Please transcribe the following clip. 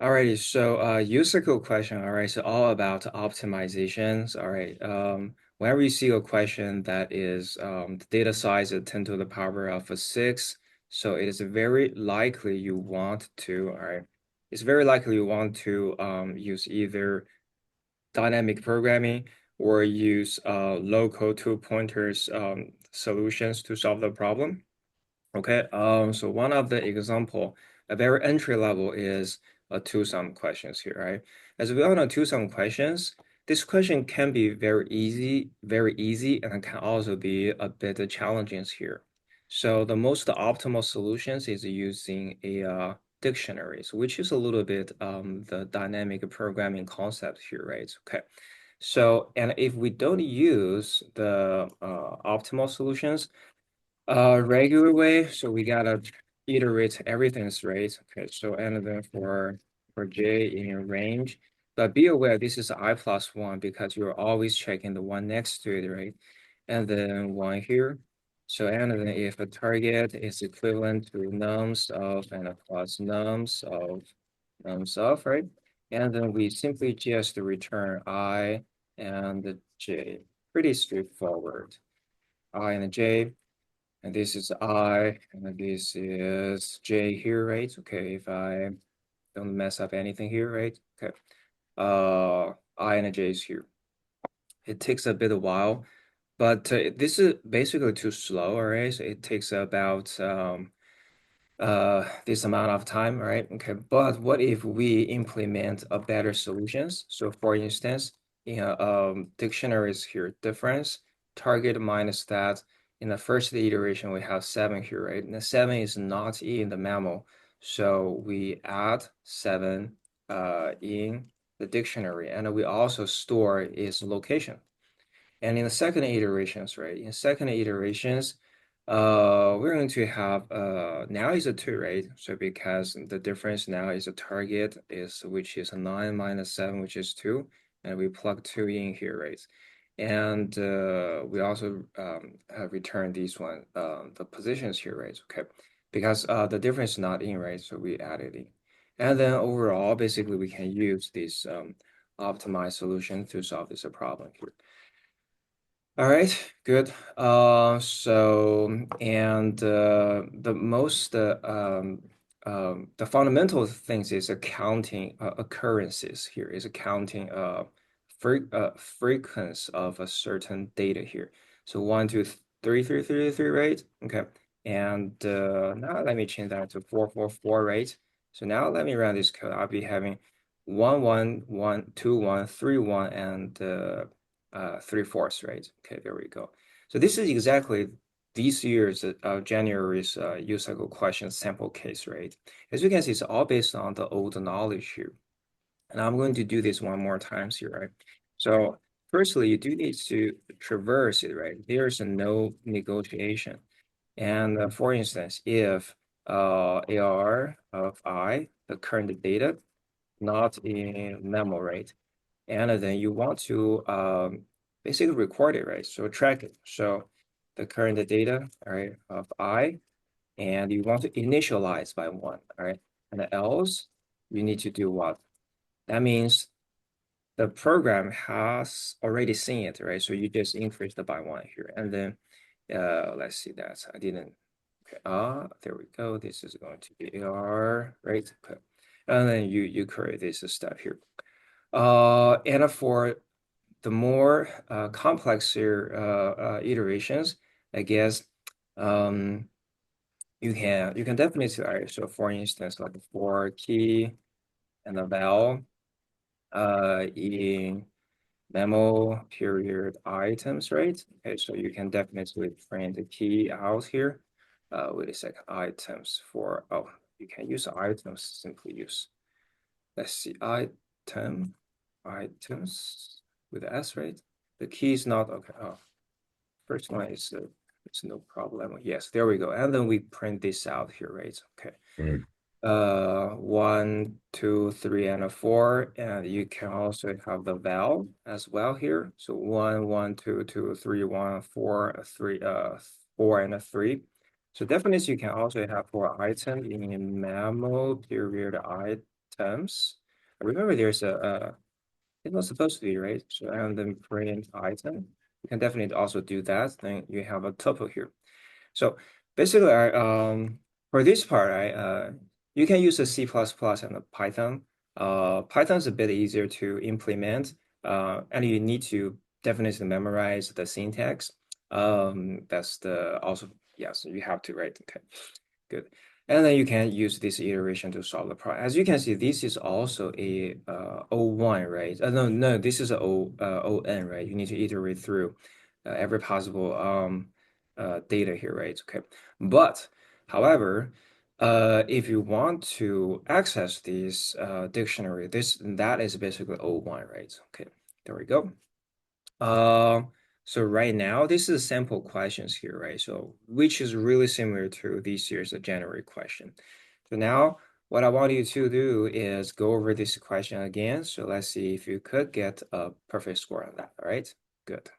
Alrighty, so user code question. All right, so all about optimizations. All right, whenever you see a question that is the data size is 10 to the power of a 6, so it is very likely you want to, all right, it's very likely you want to use either dynamic programming or use local two pointers solutions to solve the problem. Okay, so one of the example, a very entry level is a two-sum questions here, right? As we all know, two-sum questions, this question can be very easy, and it can also be a bit challenging here. So the most optimal solutions is using a dictionaries, which is a little bit the dynamic programming concept here, right? Okay. So, and if we don't use the optimal solutions, regular way, so we gotta iterate everything's right. Okay, so and then for j in range, but be aware this is I plus one because you're always checking the one next to it, right? And then one here. So and then if a target is equivalent to nums of and a plus nums of, right? And then we simply just return I and j. Pretty straightforward. I and j. And this is I, and this is J here, right? Okay, if I don't mess up anything here, right? Okay. I and J is here. It takes a bit of while, but this is basically too slow, all right? So it takes about this amount of time, right? Okay, but what if we implement a better solutions? So for instance, dictionaries here, difference, target minus that. In the first iteration, we have 7 here, right? And the 7 is not in the memo. So we add 7 in the dictionary, and we also store its location. And in the second iterations, right? In second iterations, we're going to have now is a 2, right? So because the difference now is a target is which is a 9 minus 7, which is 2, and we plug 2 in here, right? And we also return these one the positions here, right? Okay, because the difference is not in, right? So we added in. And then overall, basically we can use this optimized solution to solve this problem here. All right, good. So and the fundamental things is accounting occurrences here is accounting frequency of a certain data here. So 1, 2, 3, 3, 3, 3, right? Okay. And now let me change that to 4, 4, 4, right? So now let me run this code. I'll be having 1, 1, 1, 2, 1, 3, 1, and 3/4, right? Okay, there we go. So this is exactly this year's January's UCycle question sample case, right? As you can see, it's all based on the old knowledge here. And I'm going to do this one more times here, right? So firstly, you do need to traverse it, right? There's no negotiation. And for instance, if AR of I, the current data, not in memo, right? And then you want to basically record it, right? So track it. So the current data, all right, of I, and you want to initialize by 1, all right? And else you need to do what? That means the program has already seen it, right? So you just increase the by 1 here. And then let's see that. I didn't. Okay, there we go. This is going to be AR, right? Okay. And then you create this step here. And for the more complex iterations, I guess um, you can definitely see, so for instance, like for key and the val in memo period items, right? Okay, so you can definitely print the key out here. Wait a second, items for, oh, you can use items, simply use, let's see, items with S, right? The key is not, okay, oh, first one is, it's no problem. Yes, there we go. And then we print this out here, right? Okay. Right. 1, 2, 3, and a 4, and you can also have the val as well here. So 1, 1, 2, 2, 3, 1, 4, 3, 4, and a 3. So definitely you can also have for item in memo period terms. Remember, there's it was supposed to be, right? So and then print item. You can definitely also do that. Then you have a tuple here. So basically, for this part, you can use the C++ and the Python. Python is a bit easier to implement, and you need to definitely memorize the syntax. That's the also yes, you have to, right? Okay, good. And then you can use this iteration to solve the problem. As you can see, this is also a O1, right? No, this is a ON, right? You need to iterate through every possible data here, right? Okay. But however, if you want to access this dictionary, that is basically O1, right? Okay, there we go. Um, so right now, this is sample questions here, right? So which is really similar to this year's January question. So now what I want you to do is go over this question again. So let's see if you could get a perfect score on that. All right, good.